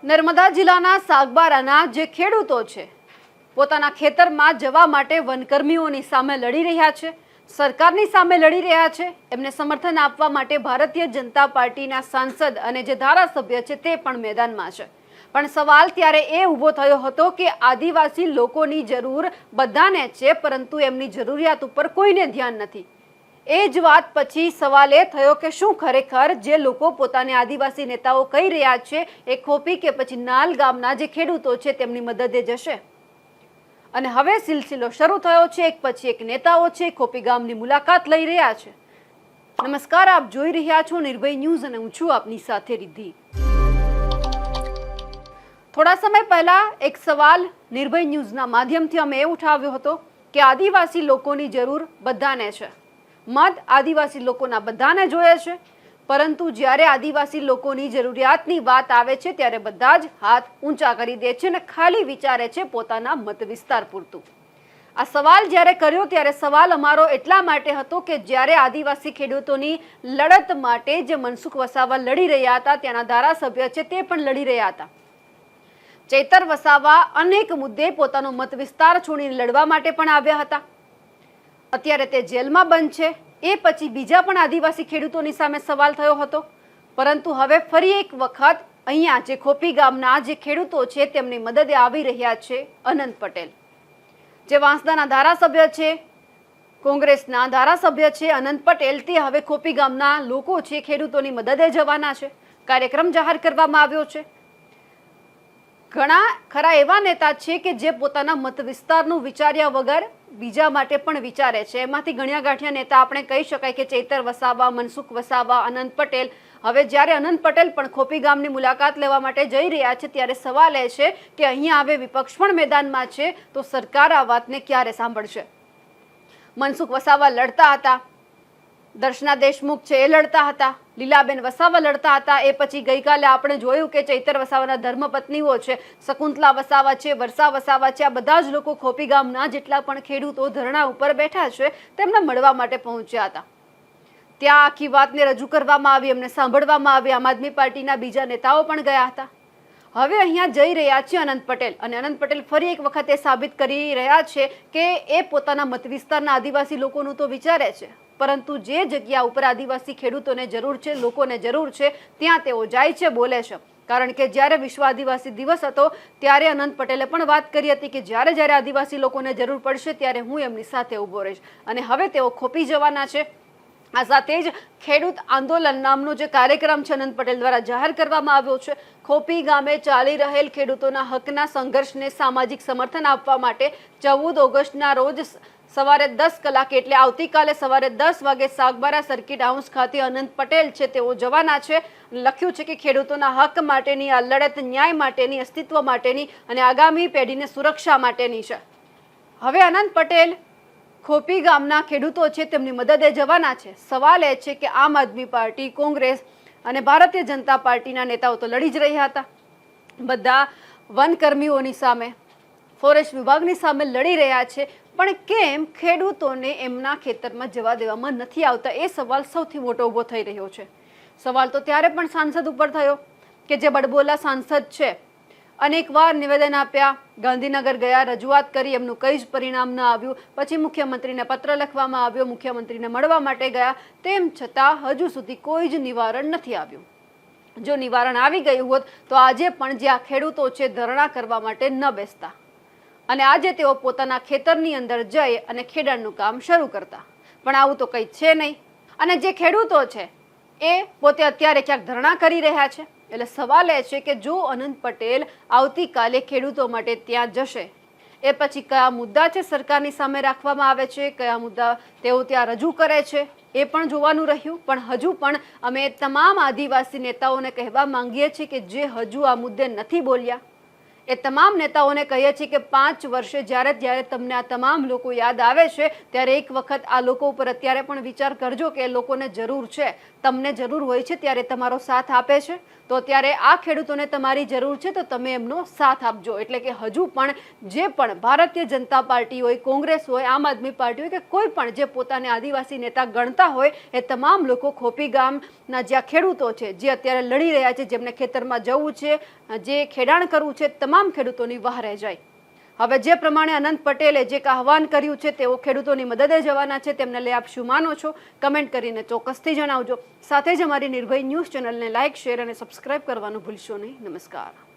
નર્મદા જિલ્લાના સાગબારાના જે ખેડૂતો છે પોતાના ખેતરમાં જવા માટે વનકર્મીઓની સામે લડી રહ્યા છે, સરકારની સામે લડી રહ્યા છે। એમને સમર્થન આપવા માટે ભારતીય જનતા પાર્ટીના સાંસદ અને જે ધારાસભ્ય છે તે પણ મેદાનમાં છે। પણ સવાલ ત્યારે એ ઊભો થયો હતો કે આદિવાસી લોકોની જરૂર બધાને છે, પરંતુ એમની જરૂરિયાત ઉપર કોઈને ધ્યાન નથી। એ જ વાત પછી સવાલ એ થયો કે શું ખરેખર જે લોકો પોતાને આદિવાસી નેતાઓ કહી રહ્યા છે એ ખોપી કે પછી નાલ ગામના જે ખેડૂતો છે તેમની મદદે જશે? અને હવે સિલસિલો શરૂ થયો છે। એક પછી એક નેતાઓ છે ખોપી ગામની મુલાકાત લઈ રહ્યા છે। નમસ્કાર, આપ જોઈ રહ્યા છો નિર્ભય ન્યૂઝ અને હું છું આપની સાથે રિદ્ધિ। થોડા સમય પહેલા એક સવાલ નિર્ભય ન્યૂઝના માધ્યમથી અમે એ ઉઠાવ્યો હતો કે આદિવાસી લોકોની જરૂર બધાને છે, મત આદિવાસી લોકોના બધાને જોઈએ છે, પરંતુ જ્યારે આદિવાસી લોકોની જરૂરિયાતની વાત આવે છે ત્યારે બધા જ હાથ ઊંચા કરી દે છે અને ખાલી વિચારે છે પોતાના મત વિસ્તાર પૂરતું। આ સવાલ જ્યારે કર્યો ત્યારે સવાલ અમારો એટલા માટે હતો કે જ્યારે આદિવાસી ખેડૂતોની લડત માટે જે મનસુખ વસાવા લડી રહ્યા હતા, ત્યાંના ધારાસભ્ય છે તે પણ લડી રહ્યા હતા। ચૈતર વસાવા અનેક મુદ્દે પોતાનો મત વિસ્તાર છોડીને લડવા માટે પણ આવ્યા હતા। અત્યારે તે જેલમાં બંધ છે। એ પછી બીજા પણ આદિવાસી ખેડૂતોની સામે સવાલ થયો હતો, પરંતુ હવે ફરી એક વખત અહીંયા જે ખોપી ગામના જે ખેડૂતો છે તેમની મદદે આવી રહ્યા છે અનંત પટેલ, જે વાંસદાના ધારાસભ્ય છે, કોંગ્રેસના ધારાસભ્ય છે અનંત પટેલ। તે હવે ખોપી ગામના લોકો છે ખેડૂતોની મદદે જવાના છે। કાર્યક્રમ જાહેર કરવામાં આવ્યો છે। ઘણા ખરા એવા નેતા છે કે જે પોતાના મત વિસ્તારનું વિચાર્યા વગર બીજા માટે પણ વિચારે છે। એમાંથી ગણ્યા ગાંઠિયા નેતા આપણે કહી શકાય કે ચૈતર વસાવા, મનસુખ વસાવા, અનંત પટેલ। હવે જ્યારે અનંત પટેલ પણ ખોપી ગામની મુલાકાત લેવા માટે જઈ રહ્યા છે ત્યારે સવાલ એ છે કે અહીંયા હવે વિપક્ષ પણ મેદાનમાં છે, તો સરકાર આ વાતને ક્યારે સાંભળશે? મનસુખ વસાવા લડતા હતા, દર્શના દેશમુખ છે એ લડતા હતા, લીલાબેન વસાવા લડતા હતા। એ પછી ગઈકાલે આપણે જોયું કે ચૈતર વસાવાના ધર્મપત્નીઓ છે, શકુંતલા વસાવા છે, વર્ષા વસાવા છે, આ બધા જ લોકો ખોપી ગામના જેટલા પણ ખેડૂતો ધરણા ઉપર બેઠા છે તેમને મળવા માટે પહોંચ્યા હતા। ત્યાં આખી વાતને રજૂ કરવામાં આવી, એમને સાંભળવામાં આવી। આમ આદમી પાર્ટીના બીજા નેતાઓ પણ ગયા હતા। હવે અહીંયા જઈ રહ્યા છે અનંત પટેલ, અને અનંત પટેલ ફરી એક વખત એ સાબિત કરી રહ્યા છે કે એ પોતાના મત વિસ્તારના આદિવાસી લોકોનું તો વિચારે છે, પરંતુ જે જગ્યા ઉપર આદિવાસી ખેડૂતોને જરૂર છે, લોકોને જરૂર છે, ત્યાં તેઓ જાય છે, બોલે છે। કારણ કે જ્યારે વિશ્વ આદિવાસી દિવસ હતો ત્યારે અનંત પટેલે પણ વાત કરી હતી કે જ્યારે જ્યારે આદિવાસી લોકોને જરૂર પડશે ત્યારે હું એમની સાથે ઊભો રહીશ, અને હવે તેઓ ખોપી જવાના છે। આ સાથે જ ખેડૂત આંદોલન નામનો જે કાર્યક્રમ છે અનંત પટેલ દ્વારા જાહેર કરવામાં આવ્યો છે। ખોપી ગામે ચાલી રહેલ ખેડૂતોના હકના સંઘર્ષને સામાજિક સમર્થન આપવા માટે 14 ઓગસ્ટના રોજ સવારે 10 કલાકે એટલે આવતીકાલે સવારે 10 વાગે સાગબારા સર્કિટ હાઉસ ખાતે અનંત પટેલ છે તેઓ જવાના છે। લખ્યું છે કે ખેડૂતોના હક માટેની આ લડત ન્યાય માટેની, અસ્તિત્વ માટેની અને આગામી પેઢીને સુરક્ષા માટેની છે। હવે અનંત પટેલ ખોપી ગામના ખેડૂતો છે તેમની મદદે જવાના છે। સવાલ એ છે કે આમ આદમી પાર્ટી, કોંગ્રેસ અને ભારતીય જનતા પાર્ટીના નેતાઓ તો લડી જ રહ્યા હતા, બધા વનકર્મીઓની સામે, ફોરેસ્ટ વિભાગની સામે લડી રહ્યા છે, પણ કેમ ખેડૂતોને એમના ખેતરમાં જવા દેવામાં નથી આવતા? એ સવાલ સૌથી મોટો ઊભો થઈ રહ્યો છે। સવાલ તો ત્યારે પણ સાંસદ ઉપર થયો કે જે બડબોલા સાંસદ છે, અનેકવાર નિવેદન આપ્યા, ગાંધીનગર ગયા, રજૂઆત કરી, એમનું કંઈ જ પરિણામ ન આવ્યું। પછી મુખ્યમંત્રીને પત્ર લખવામાં આવ્યો, મુખ્યમંત્રીને મળવા માટે ગયા, તેમ છતાં હજુ સુધી કોઈ જ નિવારણ નથી આવ્યું। જો નિવારણ આવી ગયું હોત તો આજે પણ જે આ ખેડૂતો છે ધરણા કરવા માટે ન બેસતા, અને આજે તેઓ પોતાના ખેતરની અંદર જઈ અને ખેડાણનું કામ શરૂ કરતા। પણ આવું તો કંઈ છે નહીં, અને જે ખેડૂતો છે એ પોતે અત્યારે ક્યાંક ધરણા કરી રહ્યા છે। એટલે સવાલ એ છે કે જો અનંત પટેલ આવતીકાલે ખેડૂતો માટે ત્યાં જશે, એ પછી કયા મુદ્દા છે સરકારની સામે રાખવામાં આવે છે, કયા મુદ્દા તેઓ ત્યાં રજૂ કરે છે, એ પણ જોવાનું રહ્યું। પણ હજુ પણ અમે તમામ આદિવાસી નેતાઓને કહેવા માંગીએ છીએ કે જે હજુ આ મુદ્દે નથી બોલ્યા, એ તમામ નેતાઓને કહીએ છીએ કે 5 વર્ષે જ્યારે જ્યારે તમને આ તમામ લોકો યાદ આવે છે ત્યારે એક વખત આ લોકો ઉપર અત્યારે પણ વિચાર કરજો કે એ લોકોને જરૂર છે, તમને જરૂર હોય છે ત્યારે તમારો સાથ આપે છે, તો અત્યારે આ ખેડૂતોને તમારી જરૂર છે તો તમે એમનો સાથ આપજો। એટલે કે હજુ પણ જે પણ ભારતીય જનતા પાર્ટી હોય, કોંગ્રેસ હોય, આમ આદમી પાર્ટી હોય કે કોઈ પણ જે પોતાને આદિવાસી નેતા ગણતા હોય, એ તમામ લોકો ખોપી ગામના જ્યાં ખેડૂતો છે જે અત્યારે લડી રહ્યા છે, જેમને ખેતરમાં જવું છે જે ખેડાણ કરવું છે તમામ ખેડૂતોની વહારે જાય. હવે જે પ્રમાણે અનંત પટેલે જે આહવાન કર્યું છે તેઓ ખેડૂતોની મદદે જવાના છે, તેમને લઈ આપ શું માનો છો કમેન્ટ કરીને ચોક્કસથી જણાવજો. સાથે જ અમારી નિર્ભય ન્યૂઝ ચેનલને લાઇક, શેર અને સબસ્ક્રાઇબ કરવાનું ભૂલશો નહીં. નમસ્કાર.